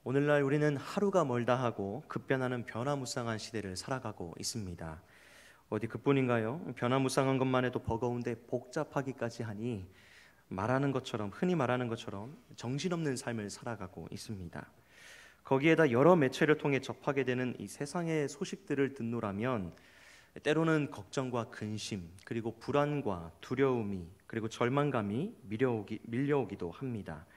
오늘날 우리는 하루가 멀다 하고 급변하는 변화무쌍한 시대를 살아가고 있습니다. 어디 그뿐인가요? 변화무쌍한 것만 해도 버거운데 복잡하기까지 하니 흔히 말하는 것처럼 정신없는 삶을 살아가고 있습니다. 거기에다 여러 매체를 통해 접하게 되는 이 세상의 소식들을 듣노라면 때로는 걱정과 근심, 그리고 불안과 두려움이, 그리고 절망감이 밀려오기도 합니다.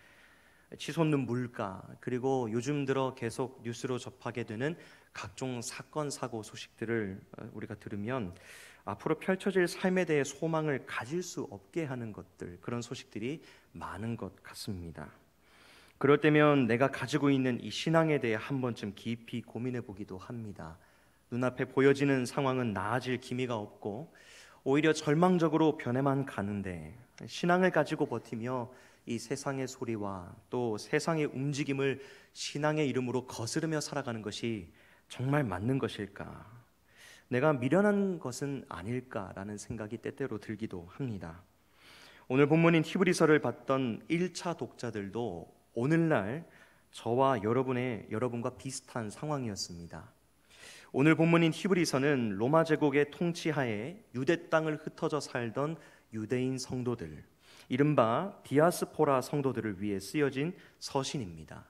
치솟는 물가, 그리고 요즘 들어 계속 뉴스로 접하게 되는 각종 사건, 사고 소식들을 우리가 들으면 앞으로 펼쳐질 삶에 대해 소망을 가질 수 없게 하는 것들, 그런 소식들이 많은 것 같습니다. 그럴 때면 내가 가지고 있는 이 신앙에 대해 한 번쯤 깊이 고민해 보기도 합니다. 눈앞에 보여지는 상황은 나아질 기미가 없고 오히려 절망적으로 변해만 가는데, 신앙을 가지고 버티며 이 세상의 소리와 또 세상의 움직임을 신앙의 이름으로 거스르며 살아가는 것이 정말 맞는 것일까? 내가 미련한 것은 아닐까라는 생각이 때때로 들기도 합니다. 오늘 본문인 히브리서를 봤던 1차 독자들도 오늘날 저와 여러분과 비슷한 상황이었습니다. 오늘 본문인 히브리서는 로마 제국의 통치하에 유대 땅을 흩어져 살던 유대인 성도들, 이른바 디아스포라 성도들을 위해 쓰여진 서신입니다.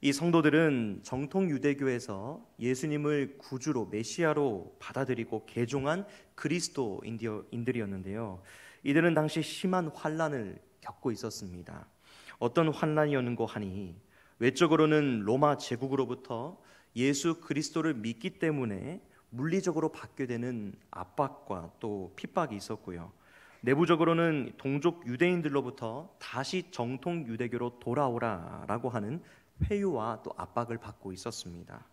이 성도들은 정통 유대교에서 예수님을 구주로, 메시아로 받아들이고 개종한 그리스도인들이었는데요. 이들은 당시 심한 환난을 겪고 있었습니다. 어떤 환난이었는고 하니, 외적으로는 로마 제국으로부터 예수 그리스도를 믿기 때문에 물리적으로 받게 되는 압박과 또 핍박이 있었고요. 내부적으로는 동족 유대인들로부터 다시 정통 유대교로 돌아오라라고 하는 회유와 또 압박을 받고 있었습니다.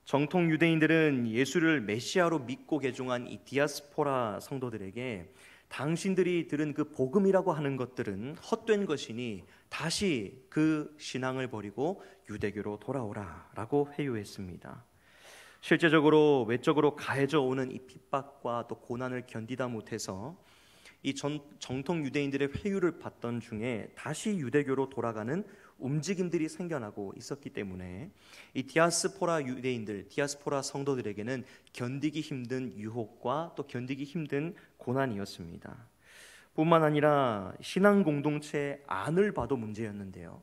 정통 유대인들은 예수를 메시아로 믿고 개종한 이 디아스포라 성도들에게 당신들이 들은 그 복음이라고 하는 것들은 헛된 것이니 다시 그 신앙을 버리고 유대교로 돌아오라라고 회유했습니다. 실제적으로 외적으로 가해져 오는 이 핍박과 또 고난을 견디다 못해서 이 정통 유대인들의 회유를 받던 중에 다시 유대교로 돌아가는 움직임들이 생겨나고 있었기 때문에 이 디아스포라 유대인들, 디아스포라 성도들에게는 견디기 힘든 유혹과 또 견디기 힘든 고난이었습니다. 뿐만 아니라 신앙 공동체 안을 봐도 문제였는데요.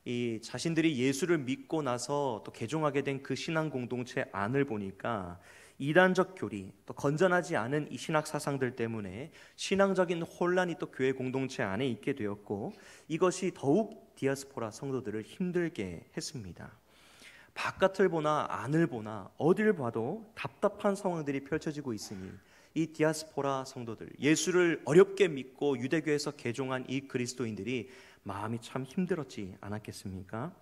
이 자신들이 예수를 믿고 나서 또 개종하게 된 그 신앙 공동체 안을 보니까 이단적 교리, 또 건전하지 않은 이 신학 사상들 때문에 신앙적인 혼란이 또 교회 공동체 안에 있게 되었고, 이것이 더욱 디아스포라 성도들을 힘들게 했습니다. 바깥을 보나 안을 보나 어딜 봐도 답답한 상황들이 펼쳐지고 있으니 이 디아스포라 성도들, 예수를 어렵게 믿고 유대교에서 개종한 이 그리스도인들이 마음이 참 힘들었지 않았겠습니까?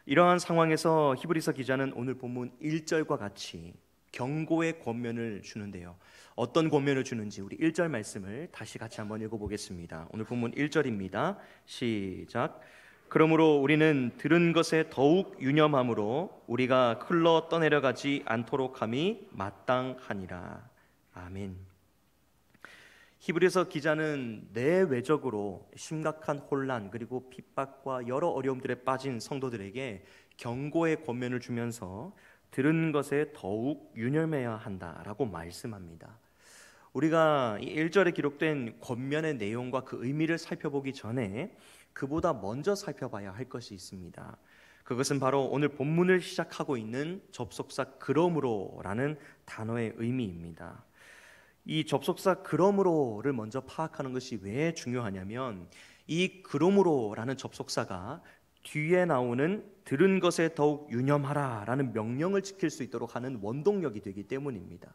이러한 상황에서 히브리서 기자는 오늘 본문 1절과 같이 경고의 권면을 주는데요. 어떤 권면을 주는지 우리 1절 말씀을 다시 같이 한번 읽어보겠습니다. 오늘 본문 1절입니다. 시작. 그러므로 우리는 들은 것에 더욱 유념함으로 우리가 흘러 떠내려가지 않도록 함이 마땅하니라. 아멘. 히브리서 기자는 내외적으로 심각한 혼란 그리고 핍박과 여러 어려움들에 빠진 성도들에게 경고의 권면을 주면서 들은 것에 더욱 유념해야 한다라고 말씀합니다. 우리가 이 1절에 기록된 권면의 내용과 그 의미를 살펴보기 전에 그보다 먼저 살펴봐야 할 것이 있습니다. 그것은 바로 오늘 본문을 시작하고 있는 접속사 그러므로라는 단어의 의미입니다. 이 접속사 그러므로를 먼저 파악하는 것이 왜 중요하냐면, 이 그러므로라는 접속사가 뒤에 나오는 들은 것에 더욱 유념하라 라는 명령을 지킬 수 있도록 하는 원동력이 되기 때문입니다.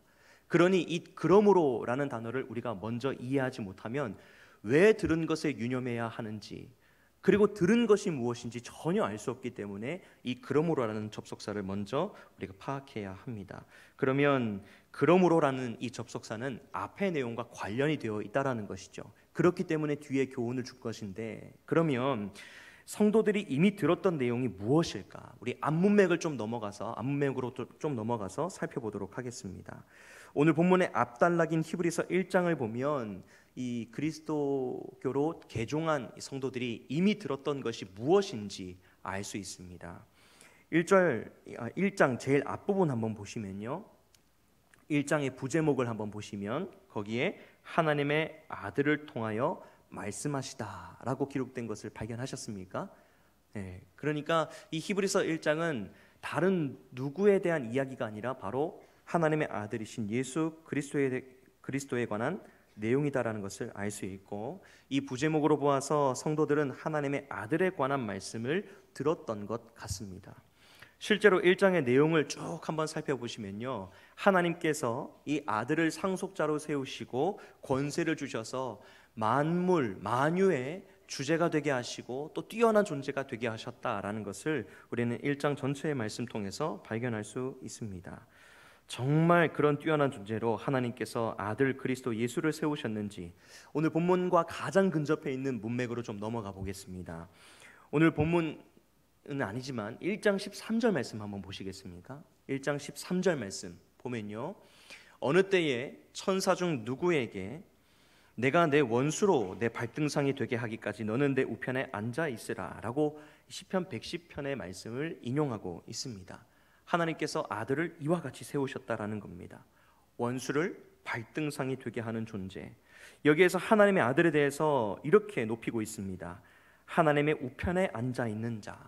그러니 이 그러므로라는 단어를 우리가 먼저 이해하지 못하면 왜 들은 것에 유념해야 하는지, 그리고 들은 것이 무엇인지 전혀 알 수 없기 때문에 이 그러므로라는 접속사를 먼저 우리가 파악해야 합니다. 그러면 그러므로라는 이 접속사는 앞의 내용과 관련이 되어 있다라는 것이죠. 그렇기 때문에 뒤에 교훈을 줄 것인데, 그러면 성도들이 이미 들었던 내용이 무엇일까? 우리 앞문맥으로 좀 넘어가서 살펴보도록 하겠습니다. 오늘 본문의 앞단락인 히브리서 1장을 보면 이 그리스도교로 개종한 성도들이 이미 들었던 것이 무엇인지 알 수 있습니다. 1장 제일 앞부분 한번 보시면요, 1장의 부제목을 한번 보시면 거기에 하나님의 아들을 통하여 말씀하시다라고 기록된 것을 발견하셨습니까? 네, 그러니까 이 히브리서 1장은 다른 누구에 대한 이야기가 아니라 바로 하나님의 아들이신 예수 그리스도에 관한 내용이다라는 것을 알 수 있고, 이 부제목으로 보아서 성도들은 하나님의 아들에 관한 말씀을 들었던 것 같습니다. 실제로 1장의 내용을 쭉 한번 살펴보시면요, 하나님께서 이 아들을 상속자로 세우시고 권세를 주셔서 만물, 만유의 주제가 되게 하시고 또 뛰어난 존재가 되게 하셨다라는 것을 우리는 1장 전체의 말씀 통해서 발견할 수 있습니다. 정말 그런 뛰어난 존재로 하나님께서 아들 그리스도 예수를 세우셨는지 오늘 본문과 가장 근접해 있는 문맥으로 좀 넘어가 보겠습니다. 오늘 본문은 아니지만 1장 13절 말씀 한번 보시겠습니까? 1장 13절 말씀 보면요, 어느 때에 천사 중 누구에게 내가 내 원수로 내 발등상이 되게 하기까지 너는 내 우편에 앉아 있으라 라고 시편 110편의 말씀을 인용하고 있습니다. 하나님께서 아들을 이와 같이 세우셨다라는 겁니다. 원수를 발등상이 되게 하는 존재. 여기에서 하나님의 아들에 대해서 이렇게 높이고 있습니다. 하나님의 우편에 앉아 있는 자,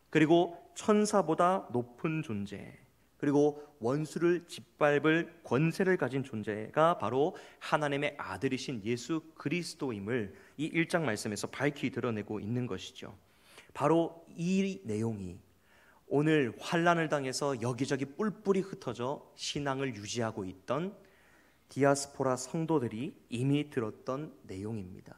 그리고 천사보다 높은 존재, 그리고 원수를 짓밟을 권세를 가진 존재가 바로 하나님의 아들이신 예수 그리스도임을 이 1장 말씀에서 밝히 드러내고 있는 것이죠. 바로 이 내용이 오늘 환난을 당해서 여기저기 뿔뿔이 흩어져 신앙을 유지하고 있던 디아스포라 성도들이 이미 들었던 내용입니다.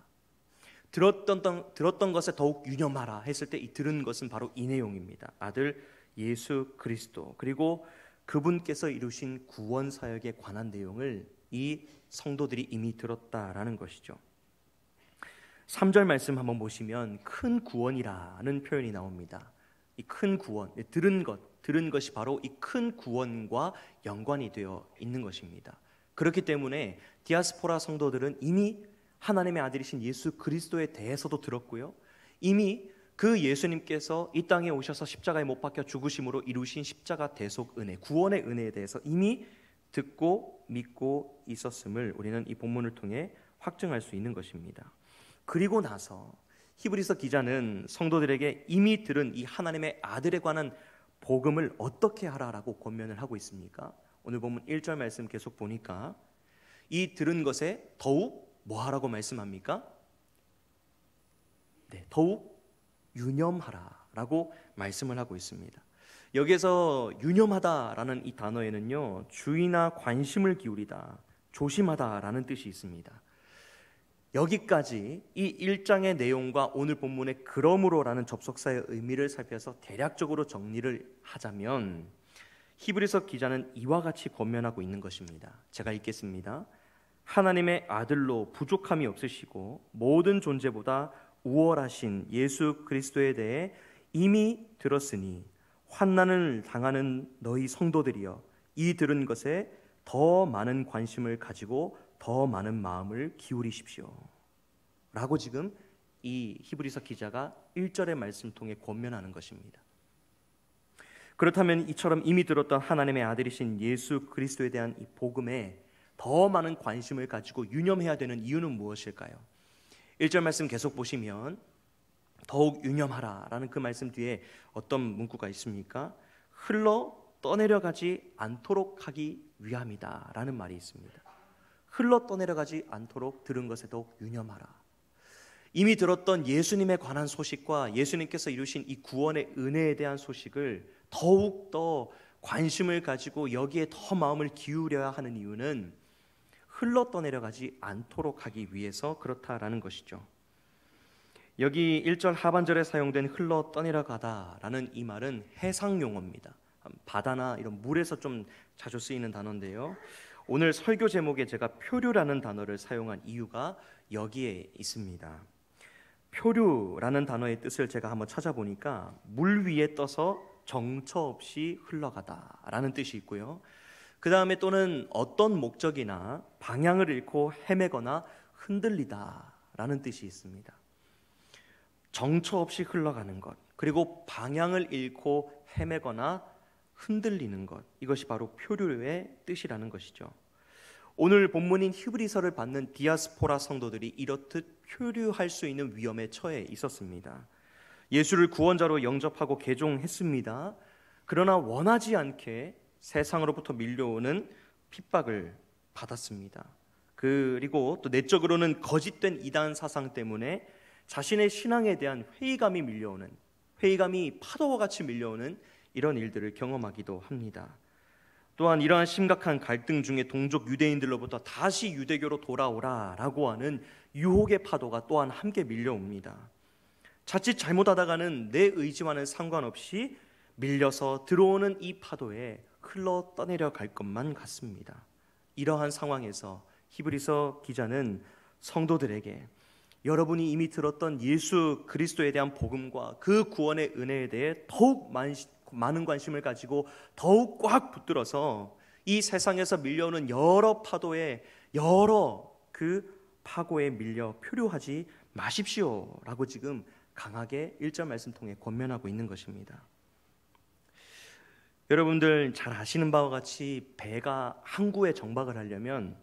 들었던 것에 더욱 유념하라 했을 때 이 들은 것은 바로 이 내용입니다. 아들 예수 그리스도, 그리고 그분께서 이루신 구원 사역에 관한 내용을 이 성도들이 이미 들었다라는 것이죠. 3절 말씀 한번 보시면 큰 구원이라는 표현이 나옵니다. 이 큰 구원, 들은 것이 바로 이 큰 구원과 연관이 되어 있는 것입니다. 그렇기 때문에 디아스포라 성도들은 이미 하나님의 아들이신 예수 그리스도에 대해서도 들었고요, 이미 그 예수님께서 이 땅에 오셔서 십자가에 못 박혀 죽으심으로 이루신 십자가 대속 은혜, 구원의 은혜에 대해서 이미 듣고 믿고 있었음을 우리는 이 본문을 통해 확증할 수 있는 것입니다. 그리고 나서 히브리서 기자는 성도들에게 이미 들은 이 하나님의 아들에 관한 복음을 어떻게 하라라고 권면을 하고 있습니까? 오늘 본문 1절 말씀 계속 보니까 이 들은 것에 더욱 뭐 하라고 말씀합니까? 네, 더욱 유념하라라고 말씀을 하고 있습니다. 여기에서 유념하다라는 이 단어에는요, 주의나 관심을 기울이다, 조심하다라는 뜻이 있습니다. 여기까지 이 1장의 내용과 오늘 본문의 그러므로라는 접속사의 의미를 살펴서 대략적으로 정리를 하자면 히브리서 기자는 이와 같이 권면하고 있는 것입니다. 제가 읽겠습니다. 하나님의 아들로 부족함이 없으시고 모든 존재보다 우월하신 예수 그리스도에 대해 이미 들었으니 환난을 당하는 너희 성도들이여 이 들은 것에 더 많은 관심을 가지고 더 많은 마음을 기울이십시오 라고 지금 이 히브리서 기자가 1절의 말씀 통해 권면하는 것입니다. 그렇다면 이처럼 이미 들었던 하나님의 아들이신 예수 그리스도에 대한 이 복음에 더 많은 관심을 가지고 유념해야 되는 이유는 무엇일까요? 1절 말씀 계속 보시면 더욱 유념하라라는 그 말씀 뒤에 어떤 문구가 있습니까? 흘러 떠내려가지 않도록 하기 위함이다라는 말이 있습니다. 흘러 떠내려가지 않도록 들은 것에 더욱 유념하라. 이미 들었던 예수님에 관한 소식과 예수님께서 이루신 이 구원의 은혜에 대한 소식을 더욱 더 관심을 가지고 여기에 더 마음을 기울여야 하는 이유는 흘러 떠내려가지 않도록 하기 위해서 그렇다라는 것이죠. 여기 1절 하반절에 사용된 흘러 떠내려가다라는 이 말은 해상 용어입니다. 바다나 이런 물에서 좀 자주 쓰이는 단어인데요, 오늘 설교 제목에 제가 표류라는 단어를 사용한 이유가 여기에 있습니다. 표류라는 단어의 뜻을 제가 한번 찾아보니까 물 위에 떠서 정처 없이 흘러가다라는 뜻이 있고요, 그 다음에 또는 어떤 목적이나 방향을 잃고 헤매거나 흔들리다라는 뜻이 있습니다. 정처 없이 흘러가는 것, 그리고 방향을 잃고 헤매거나 흔들리는 것, 이것이 바로 표류의 뜻이라는 것이죠. 오늘 본문인 히브리서를 받는 디아스포라 성도들이 이렇듯 표류할 수 있는 위험에 처해 있었습니다. 예수를 구원자로 영접하고 개종했습니다. 그러나 원하지 않게 세상으로부터 밀려오는 핍박을 받았습니다. 그리고 또 내적으로는 거짓된 이단 사상 때문에 자신의 신앙에 대한 회의감이 파도와 같이 밀려오는 이런 일들을 경험하기도 합니다. 또한 이러한 심각한 갈등 중에 동족 유대인들로부터 다시 유대교로 돌아오라라고 하는 유혹의 파도가 또한 함께 밀려옵니다. 자칫 잘못하다가는 내 의지와는 상관없이 밀려서 들어오는 이 파도에 흘러 떠내려 갈 것만 같습니다. 이러한 상황에서 히브리서 기자는 성도들에게 여러분이 이미 들었던 예수 그리스도에 대한 복음과 그 구원의 은혜에 대해 더욱 많은 관심을 가지고 더욱 꽉 붙들어서 이 세상에서 밀려오는 여러 파도에 여러 그 파고에 밀려 표류하지 마십시오라고 지금 강하게 1절 말씀 통해 권면하고 있는 것입니다. 여러분들 잘 아시는 바와 같이 배가 항구에 정박을 하려면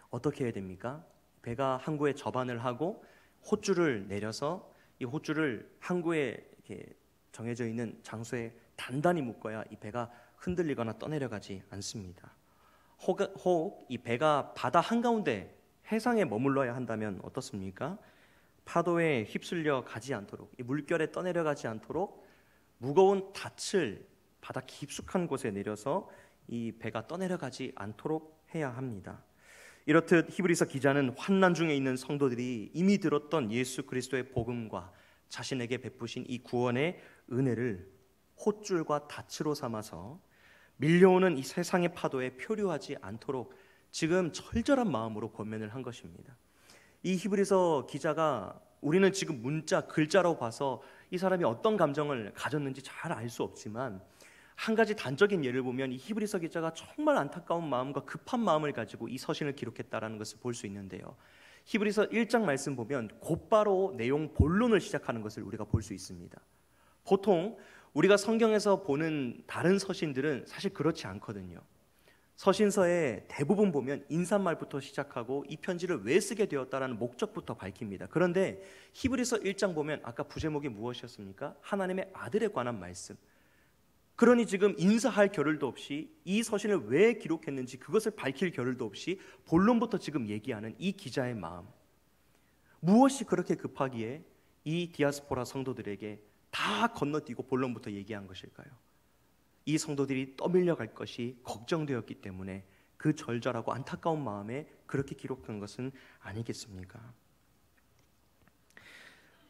어떻게 해야 됩니까? 배가 항구에 접안을 하고 호줄을 내려서 이 호줄을 항구에 이렇게 정해져 있는 장소에 단단히 묶어야 이 배가 흔들리거나 떠내려가지 않습니다. 혹 이 배가 바다 한가운데 해상에 머물러야 한다면 어떻습니까? 파도에 휩쓸려 가지 않도록, 이 물결에 떠내려가지 않도록 무거운 닻을 바다 깊숙한 곳에 내려서 이 배가 떠내려가지 않도록 해야 합니다. 이렇듯 히브리서 기자는 환난 중에 있는 성도들이 이미 들었던 예수 그리스도의 복음과 자신에게 베푸신 이 구원의 은혜를 홑줄과 닻으로 삼아서 밀려오는 이 세상의 파도에 표류하지 않도록 지금 절절한 마음으로 권면을 한 것입니다. 이 히브리서 기자가 우리는 지금 문자, 글자로 봐서 이 사람이 어떤 감정을 가졌는지 잘 알 수 없지만 한 가지 단적인 예를 보면 이 히브리서 기자가 정말 안타까운 마음과 급한 마음을 가지고 이 서신을 기록했다라는 것을 볼 수 있는데요. 히브리서 1장 말씀 보면 곧바로 내용 본론을 시작하는 것을 우리가 볼 수 있습니다. 보통 우리가 성경에서 보는 다른 서신들은 사실 그렇지 않거든요. 서신서에 대부분 보면 인사말부터 시작하고 이 편지를 왜 쓰게 되었다라는 목적부터 밝힙니다. 그런데 히브리서 1장 보면 아까 부제목이 무엇이었습니까? 하나님의 아들에 관한 말씀. 그러니 지금 인사할 겨를도 없이 이 서신을 왜 기록했는지 그것을 밝힐 겨를도 없이 본론부터 지금 얘기하는 이 기자의 마음, 무엇이 그렇게 급하기에 이 디아스포라 성도들에게 다 건너뛰고 본론부터 얘기한 것일까요? 이 성도들이 떠밀려 갈 것이 걱정되었기 때문에 그 절절하고 안타까운 마음에 그렇게 기록한 것은 아니겠습니까?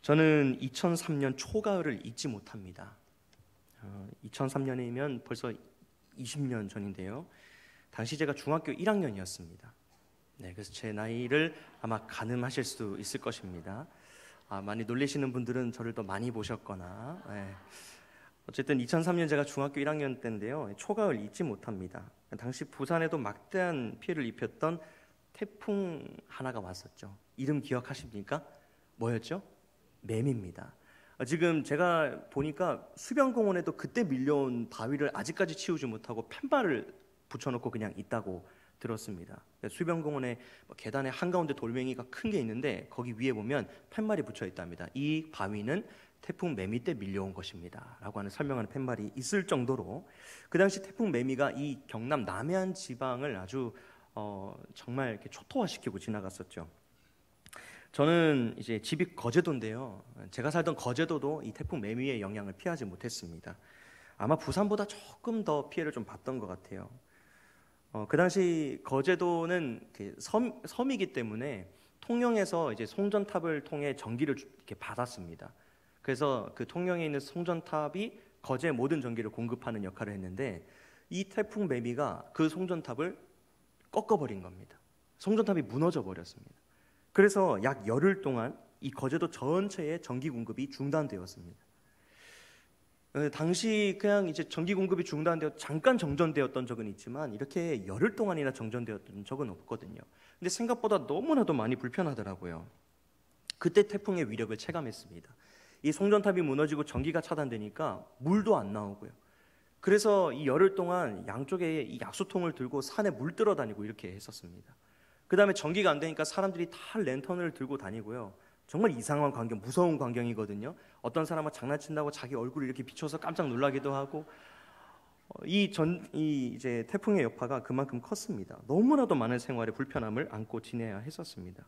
저는 2003년 초가을을 잊지 못합니다. 2003년이면 벌써 20년 전인데요. 당시 제가 중학교 1학년이었습니다. 네, 그래서 제 나이를 아마 가늠하실 수 있을 것입니다. 많이 놀리시는 분들은 저를 더 많이 보셨거나. 네. 어쨌든 2003년 제가 중학교 1학년 때인데요. 초가을 잊지 못합니다. 당시 부산에도 막대한 피해를 입혔던 태풍 하나가 왔었죠. 이름 기억하십니까? 뭐였죠? 매미입니다. 지금 제가 보니까 수변공원에도 그때 밀려온 바위를 아직까지 치우지 못하고 팻말을 붙여놓고 그냥 있다고 들었습니다. 수변공원에 계단의 한가운데 돌멩이가 큰 게 있는데 거기 위에 보면 팻말이 붙여 있답니다. 이 바위는 태풍 매미 때 밀려온 것입니다 라고 하는 설명하는 팻말이 있을 정도로 그 당시 태풍 매미가 이 경남 남해안 지방을 아주 정말 이렇게 초토화시키고 지나갔었죠. 저는 이제 집이 거제도인데요. 제가 살던 거제도도 이 태풍 매미의 영향을 피하지 못했습니다. 아마 부산보다 조금 더 피해를 좀 봤던 것 같아요. 그 당시 거제도는 섬이기 때문에 통영에서 이제 송전탑을 통해 전기를 이렇게 받았습니다. 그래서 그 통영에 있는 송전탑이 거제 모든 전기를 공급하는 역할을 했는데 이 태풍 매미가 그 송전탑을 꺾어버린 겁니다. 송전탑이 무너져 버렸습니다. 그래서 약 열흘 동안 이 거제도 전체의 전기 공급이 중단되었습니다. 당시 그냥 이제 전기 공급이 중단되어 잠깐 정전되었던 적은 있지만 이렇게 열흘 동안이나 정전되었던 적은 없거든요. 근데 생각보다 너무나도 많이 불편하더라고요. 그때 태풍의 위력을 체감했습니다. 이 송전탑이 무너지고 전기가 차단되니까 물도 안 나오고요. 그래서 이 열흘 동안 양쪽에 이 약수통을 들고 산에 물 뜨러 다니고 이렇게 했었습니다. 그 다음에 전기가 안 되니까 사람들이 다 랜턴을 들고 다니고요. 정말 이상한 광경, 무서운 광경이거든요. 어떤 사람은 장난친다고 자기 얼굴을 이렇게 비춰서 깜짝 놀라기도 하고, 이제 태풍의 여파가 그만큼 컸습니다. 너무나도 많은 생활의 불편함을 안고 지내야 했었습니다.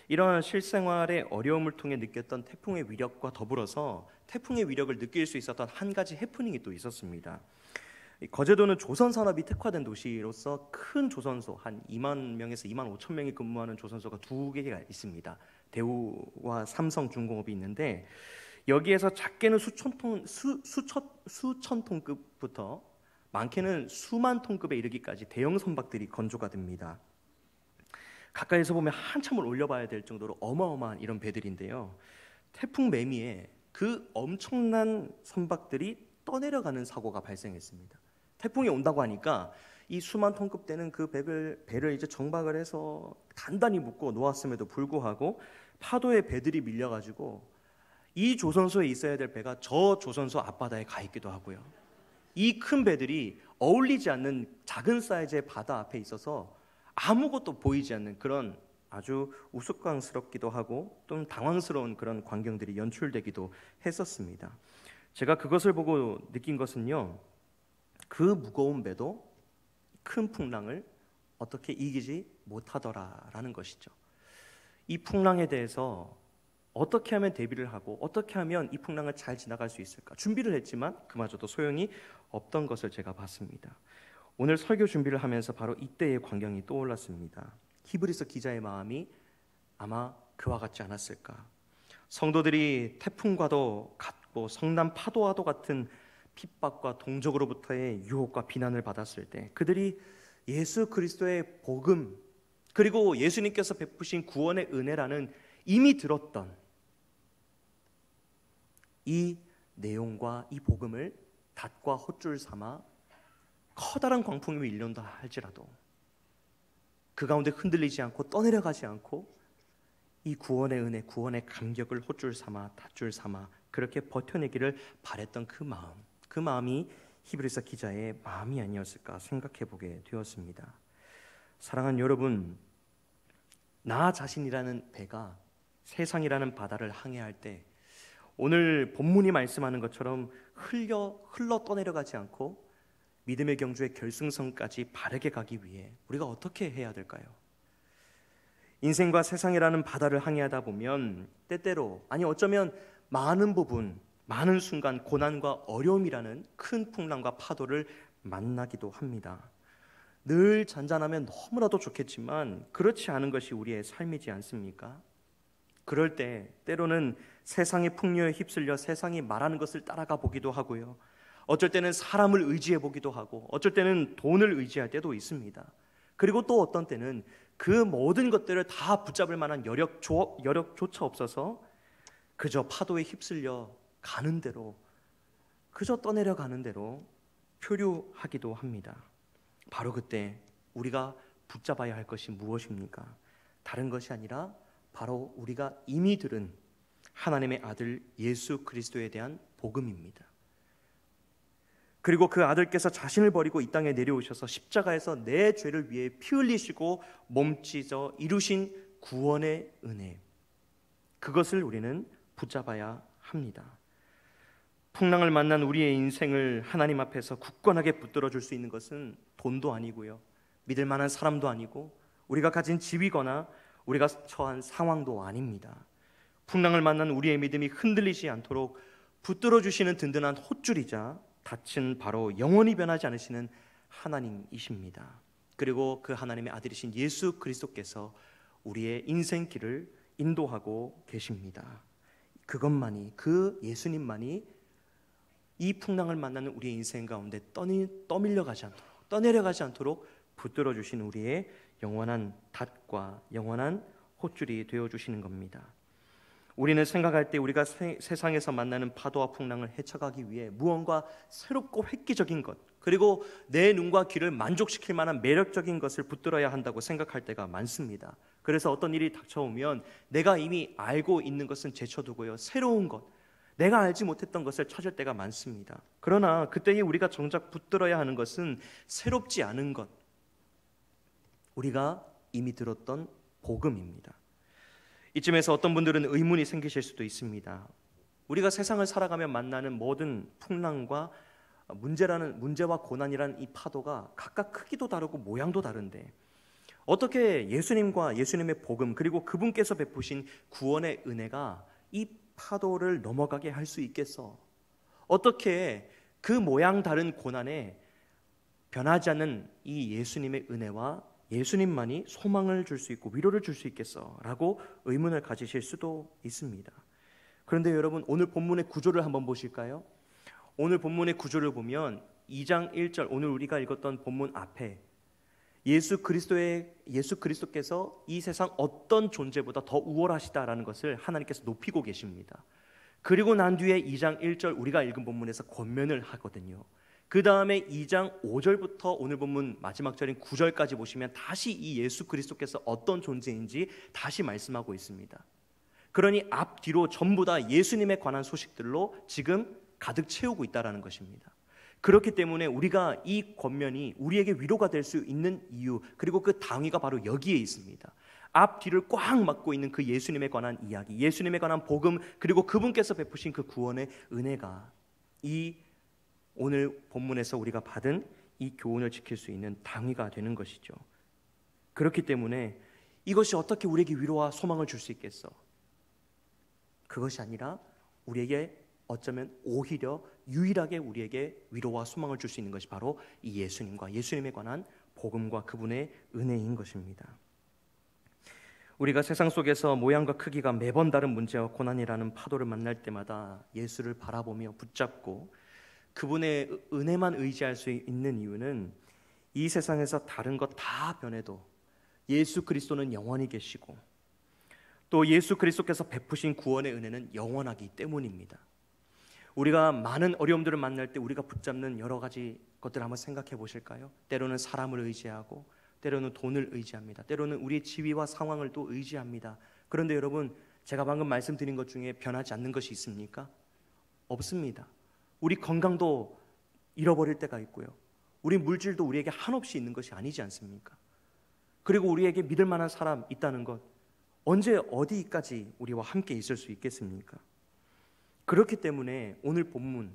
이러한 실생활의 어려움을 통해 느꼈던 태풍의 위력과 더불어서 태풍의 위력을 느낄 수 있었던 한 가지 해프닝이 또 있었습니다. 거제도는 조선 산업이 특화된 도시로서 큰 조선소 한 2만 명에서 2만 5천 명이 근무하는 조선소가 2개가 있습니다. 대우와 삼성중공업이 있는데 여기에서 작게는 수천 톤급부터 많게는 수만 톤급에 이르기까지 대형 선박들이 건조가 됩니다. 가까이서 보면 한참을 올려봐야 될 정도로 어마어마한 이런 배들인데요. 태풍 매미에 그 엄청난 선박들이 떠내려가는 사고가 발생했습니다. 태풍이 온다고 하니까 이 수만 톤급 되는 그 배를 이제 정박을 해서 단단히 묶고 놓았음에도 불구하고 파도에 배들이 밀려가지고 이 조선소에 있어야 될 배가 저 조선소 앞바다에 가 있기도 하고요. 이 큰 배들이 어울리지 않는 작은 사이즈의 바다 앞에 있어서 아무것도 보이지 않는 그런 아주 우스꽝스럽기도 하고 좀 당황스러운 그런 광경들이 연출되기도 했었습니다. 제가 그것을 보고 느낀 것은요, 그 무거운 배도 큰 풍랑을 어떻게 이기지 못하더라라는 것이죠. 이 풍랑에 대해서 어떻게 하면 대비를 하고 어떻게 하면 이 풍랑을 잘 지나갈 수 있을까 준비를 했지만 그마저도 소용이 없던 것을 제가 봤습니다. 오늘 설교 준비를 하면서 바로 이때의 광경이 떠올랐습니다. 히브리서 기자의 마음이 아마 그와 같지 않았을까. 성도들이 태풍과도 같고 성난 파도와도 같은 핍박과 동족으로부터의 유혹과 비난을 받았을 때 그들이 예수 그리스도의 복음 그리고 예수님께서 베푸신 구원의 은혜라는 이미 들었던 이 내용과 이 복음을 닷과 헛줄 삼아 커다란 광풍이 밀려온다 할지라도 그 가운데 흔들리지 않고 떠내려가지 않고 이 구원의 은혜, 구원의 감격을 헛줄 삼아 닷줄 삼아 그렇게 버텨내기를 바랬던 그 마음이 히브리서 기자의 마음이 아니었을까 생각해 보게 되었습니다. 사랑하는 여러분, 나 자신이라는 배가 세상이라는 바다를 항해할 때 오늘 본문이 말씀하는 것처럼 흘러 떠내려가지 않고 믿음의 경주의 결승선까지 바르게 가기 위해 우리가 어떻게 해야 될까요? 인생과 세상이라는 바다를 항해하다 보면 때때로 아니 어쩌면 많은 부분 많은 순간 고난과 어려움이라는 큰 풍랑과 파도를 만나기도 합니다. 늘 잔잔하면 너무나도 좋겠지만 그렇지 않은 것이 우리의 삶이지 않습니까? 그럴 때 때로는 세상의 풍요에 휩쓸려 세상이 말하는 것을 따라가 보기도 하고요. 어쩔 때는 사람을 의지해 보기도 하고 어쩔 때는 돈을 의지할 때도 있습니다. 그리고 또 어떤 때는 그 모든 것들을 다 붙잡을 만한 여력조차 없어서 그저 파도에 휩쓸려 가는 대로 그저 떠내려 가는 대로 표류하기도 합니다. 바로 그때 우리가 붙잡아야 할 것이 무엇입니까? 다른 것이 아니라 바로 우리가 이미 들은 하나님의 아들 예수 그리스도에 대한 복음입니다. 그리고 그 아들께서 자신을 버리고 이 땅에 내려오셔서 십자가에서 내 죄를 위해 피 흘리시고 몸 찢어 이루신 구원의 은혜, 그것을 우리는 붙잡아야 합니다. 풍랑을 만난 우리의 인생을 하나님 앞에서 굳건하게 붙들어 줄 수 있는 것은 돈도 아니고요, 믿을 만한 사람도 아니고 우리가 가진 집이거나 우리가 처한 상황도 아닙니다. 풍랑을 만난 우리의 믿음이 흔들리지 않도록 붙들어 주시는 든든한 홑줄이자 닻은 바로 영원히 변하지 않으시는 하나님이십니다. 그리고 그 하나님의 아들이신 예수 그리스도께서 우리의 인생길을 인도하고 계십니다. 그것만이, 그 예수님만이 이 풍랑을 만나는 우리의 인생 가운데 떠밀려가지 않도록, 떠내려가지 않도록 붙들어 주신 우리의 영원한 닷과 영원한 홑줄이 되어주시는 겁니다. 우리는 생각할 때 우리가 세상에서 만나는 파도와 풍랑을 헤쳐가기 위해 무언가 새롭고 획기적인 것, 그리고 내 눈과 귀를 만족시킬 만한 매력적인 것을 붙들어야 한다고 생각할 때가 많습니다. 그래서 어떤 일이 닥쳐오면 내가 이미 알고 있는 것은 제쳐두고요, 새로운 것, 내가 알지 못했던 것을 찾을 때가 많습니다. 그러나 그때에 우리가 정작 붙들어야 하는 것은 새롭지 않은 것, 우리가 이미 들었던 복음입니다. 이쯤에서 어떤 분들은 의문이 생기실 수도 있습니다. 우리가 세상을 살아가며 만나는 모든 풍랑과 문제와 고난이라는 이 파도가 각각 크기도 다르고 모양도 다른데 어떻게 예수님과 예수님의 복음 그리고 그분께서 베푸신 구원의 은혜가 이 파도를 넘어가게 할 수 있겠어? 어떻게 그 모양 다른 고난에 변하지 않는 이 예수님의 은혜와 예수님만이 소망을 줄 수 있고 위로를 줄 수 있겠어? 라고 의문을 가지실 수도 있습니다. 그런데 여러분, 오늘 본문의 구조를 한번 보실까요? 오늘 본문의 구조를 보면 2장 1절, 오늘 우리가 읽었던 본문 앞에 예수 그리스도께서 이 세상 어떤 존재보다 더 우월하시다라는 것을 하나님께서 높이고 계십니다. 그리고 난 뒤에 2장 1절 우리가 읽은 본문에서 권면을 하거든요. 그 다음에 2장 5절부터 오늘 본문 마지막 절인 9절까지 보시면 다시 이 예수 그리스도께서 어떤 존재인지 다시 말씀하고 있습니다. 그러니 앞뒤로 전부 다 예수님에 관한 소식들로 지금 가득 채우고 있다는 것입니다. 그렇기 때문에 우리가 이 권면이 우리에게 위로가 될 수 있는 이유, 그리고 그 당위가 바로 여기에 있습니다. 앞뒤를 꽉 막고 있는 그 예수님에 관한 이야기, 예수님에 관한 복음, 그리고 그분께서 베푸신 그 구원의 은혜가 이 오늘 본문에서 우리가 받은 이 교훈을 지킬 수 있는 당위가 되는 것이죠. 그렇기 때문에 이것이 어떻게 우리에게 위로와 소망을 줄 수 있겠어? 그것이 아니라 우리에게 어쩌면 오히려 유일하게 우리에게 위로와 소망을 줄 수 있는 것이 바로 이 예수님과 예수님에 관한 복음과 그분의 은혜인 것입니다. 우리가 세상 속에서 모양과 크기가 매번 다른 문제와 고난이라는 파도를 만날 때마다 예수를 바라보며 붙잡고 그분의 은혜만 의지할 수 있는 이유는 이 세상에서 다른 것 다 변해도 예수 그리스도는 영원히 계시고 또 예수 그리스도께서 베푸신 구원의 은혜는 영원하기 때문입니다. 우리가 많은 어려움들을 만날 때 우리가 붙잡는 여러 가지 것들을 한번 생각해 보실까요? 때로는 사람을 의지하고 때로는 돈을 의지합니다. 때로는 우리의 지위와 상황을 또 의지합니다. 그런데 여러분, 제가 방금 말씀드린 것 중에 변하지 않는 것이 있습니까? 없습니다. 우리 건강도 잃어버릴 때가 있고요. 우리 물질도 우리에게 한없이 있는 것이 아니지 않습니까? 그리고 우리에게 믿을 만한 사람 있다는 것, 언제 어디까지 우리와 함께 있을 수 있겠습니까? 그렇기 때문에 오늘 본문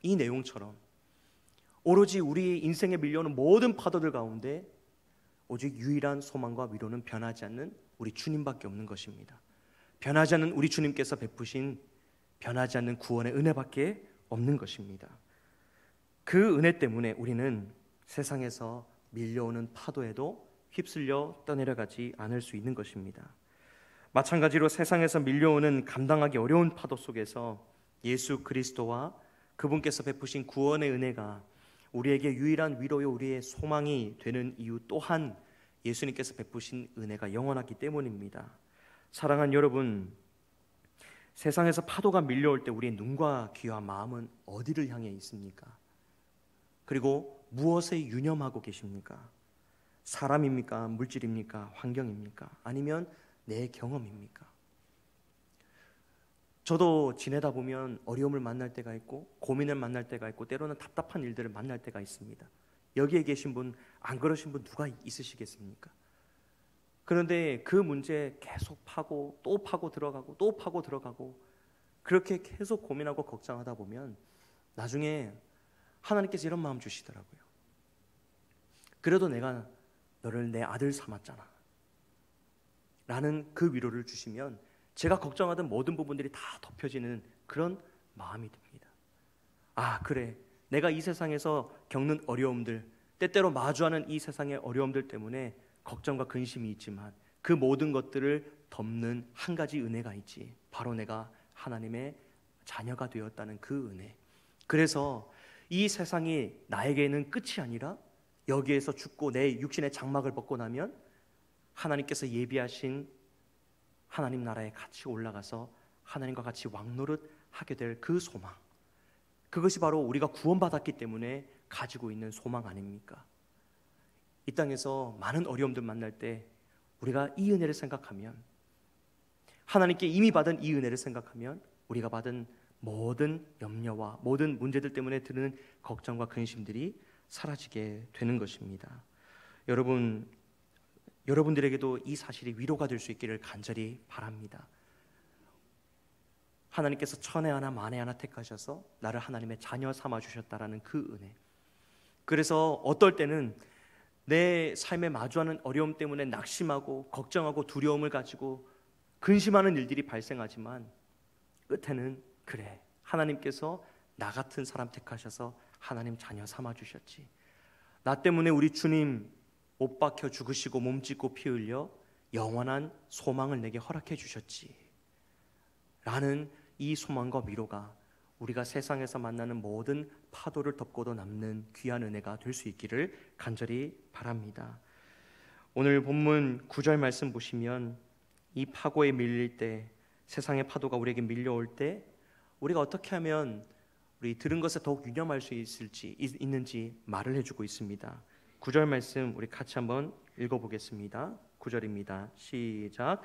이 내용처럼 오로지 우리 인생에 밀려오는 모든 파도들 가운데 오직 유일한 소망과 위로는 변하지 않는 우리 주님밖에 없는 것입니다. 변하지 않는 우리 주님께서 베푸신 변하지 않는 구원의 은혜밖에 없는 것입니다. 그 은혜 때문에 우리는 세상에서 밀려오는 파도에도 휩쓸려 떠내려가지 않을 수 있는 것입니다. 마찬가지로 세상에서 밀려오는 감당하기 어려운 파도 속에서 예수 그리스도와 그분께서 베푸신 구원의 은혜가 우리에게 유일한 위로요 우리의 소망이 되는 이유 또한 예수님께서 베푸신 은혜가 영원하기 때문입니다. 사랑하는 여러분, 세상에서 파도가 밀려올 때 우리의 눈과 귀와 마음은 어디를 향해 있습니까? 그리고 무엇에 유념하고 계십니까? 사람입니까? 물질입니까? 환경입니까? 아니면 내 경험입니까? 저도 지내다 보면 어려움을 만날 때가 있고 고민을 만날 때가 있고 때로는 답답한 일들을 만날 때가 있습니다. 여기에 계신 분, 안 그러신 분 누가 있으시겠습니까? 그런데 그 문제 계속 파고 또 파고 들어가고 또 파고 들어가고 그렇게 계속 고민하고 걱정하다 보면 나중에 하나님께서 이런 마음 주시더라고요. 그래도 내가 너를 내 아들 삼았잖아 라는 그 위로를 주시면 제가 걱정하던 모든 부분들이 다 덮여지는 그런 마음이 듭니다. 아, 그래, 내가 이 세상에서 겪는 어려움들, 때때로 마주하는 이 세상의 어려움들 때문에 걱정과 근심이 있지만 그 모든 것들을 덮는 한 가지 은혜가 있지. 바로 내가 하나님의 자녀가 되었다는 그 은혜. 그래서 이 세상이 나에게는 끝이 아니라 여기에서 죽고 내 육신의 장막을 벗고 나면 하나님께서 예비하신 하나님 나라에 같이 올라가서 하나님과 같이 왕노릇 하게 될 그 소망, 그것이 바로 우리가 구원받았기 때문에 가지고 있는 소망 아닙니까? 이 땅에서 많은 어려움들 만날 때 우리가 이 은혜를 생각하면, 하나님께 이미 받은 이 은혜를 생각하면 우리가 받은 모든 염려와 모든 문제들 때문에 드는 걱정과 근심들이 사라지게 되는 것입니다. 여러분들에게도 이 사실이 위로가 될 수 있기를 간절히 바랍니다. 하나님께서 천에 하나 만에 하나 택하셔서 나를 하나님의 자녀 삼아 주셨다라는 그 은혜. 그래서 어떨 때는 내 삶에 마주하는 어려움 때문에 낙심하고 걱정하고 두려움을 가지고 근심하는 일들이 발생하지만 끝에는 그래, 하나님께서 나 같은 사람 택하셔서 하나님 자녀 삼아 주셨지. 나 때문에 우리 주님 못 박혀 죽으시고 몸 찢고 피 흘려 영원한 소망을 내게 허락해 주셨지 라는 이 소망과 위로가 우리가 세상에서 만나는 모든 파도를 덮고도 남는 귀한 은혜가 될 수 있기를 간절히 바랍니다. 오늘 본문 9절 말씀 보시면 이 파고에 밀릴 때, 세상의 파도가 우리에게 밀려올 때 우리가 어떻게 하면 우리 들은 것에 더욱 유념할 수 있는지 말을 해주고 있습니다. 9절 말씀 우리 같이 한번 읽어보겠습니다. 9절입니다. 시작.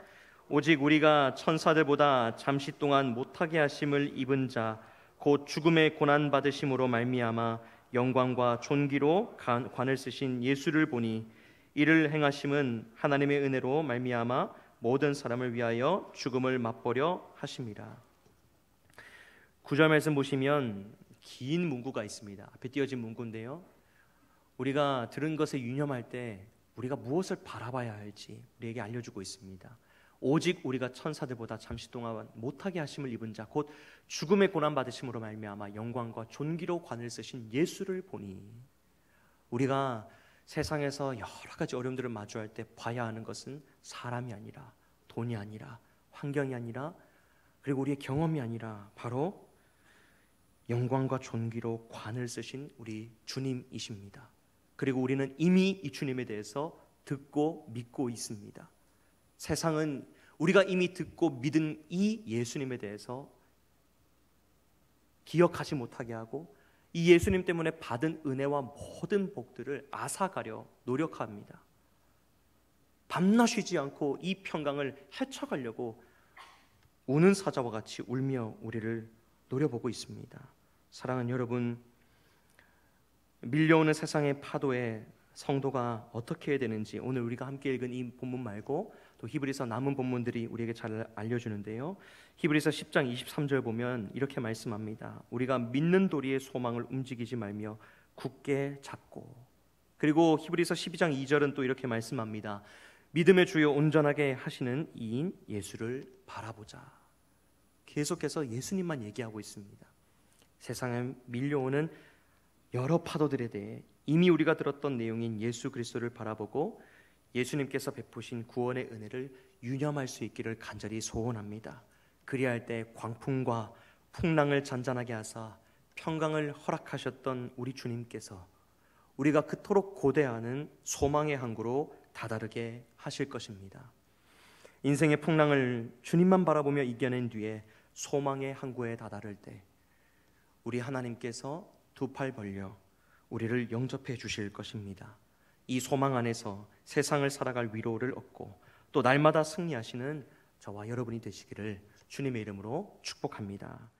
오직 우리가 천사들보다 잠시 동안 못하게 하심을 입은 자 곧 죽음의 고난 받으심으로 말미암아 영광과 존귀로 관을 쓰신 예수를 보니 이를 행하심은 하나님의 은혜로 말미암아 모든 사람을 위하여 죽음을 맛보려 하심이라. 9절 말씀 보시면 긴 문구가 있습니다. 앞에 띄어진 문구인데요, 우리가 들은 것에 유념할 때 우리가 무엇을 바라봐야 할지 우리에게 알려주고 있습니다. 오직 우리가 천사들보다 잠시 동안 못하게 하심을 입은 자 곧 죽음의 고난 받으심으로 말미암아 영광과 존귀로 관을 쓰신 예수를 보니, 우리가 세상에서 여러 가지 어려움들을 마주할 때 봐야 하는 것은 사람이 아니라, 돈이 아니라, 환경이 아니라, 그리고 우리의 경험이 아니라 바로 영광과 존귀로 관을 쓰신 우리 주님이십니다. 그리고 우리는 이미 이 주님에 대해서 듣고 믿고 있습니다. 세상은 우리가 이미 듣고 믿은 이 예수님에 대해서 기억하지 못하게 하고 이 예수님 때문에 받은 은혜와 모든 복들을 앗아가려 노력합니다. 밤낮 쉬지 않고 이 평강을 헤쳐가려고 우는 사자와 같이 울며 우리를 노려보고 있습니다. 사랑하는 여러분, 밀려오는 세상의 파도에 성도가 어떻게 해야 되는지 오늘 우리가 함께 읽은 이 본문 말고 또 히브리서 남은 본문들이 우리에게 잘 알려주는데요, 히브리서 10장 23절 보면 이렇게 말씀합니다. 우리가 믿는 도리의 소망을 움직이지 말며 굳게 잡고, 그리고 히브리서 12장 2절은 또 이렇게 말씀합니다. 믿음의 주요 온전하게 하시는 이인 예수를 바라보자. 계속해서 예수님만 얘기하고 있습니다. 세상에 밀려오는 여러 파도들에 대해 이미 우리가 들었던 내용인 예수 그리스도를 바라보고 예수님께서 베푸신 구원의 은혜를 유념할 수 있기를 간절히 소원합니다. 그리할 때 광풍과 풍랑을 잔잔하게 하사 평강을 허락하셨던 우리 주님께서 우리가 그토록 고대하는 소망의 항구로 다다르게 하실 것입니다. 인생의 풍랑을 주님만 바라보며 이겨낸 뒤에 소망의 항구에 다다를 때 우리 하나님께서 두 팔 벌려 우리를 영접해 주실 것입니다. 이 소망 안에서 세상을 살아갈 위로를 얻고 또 날마다 승리하시는 저와 여러분이 되시기를 주님의 이름으로 축복합니다.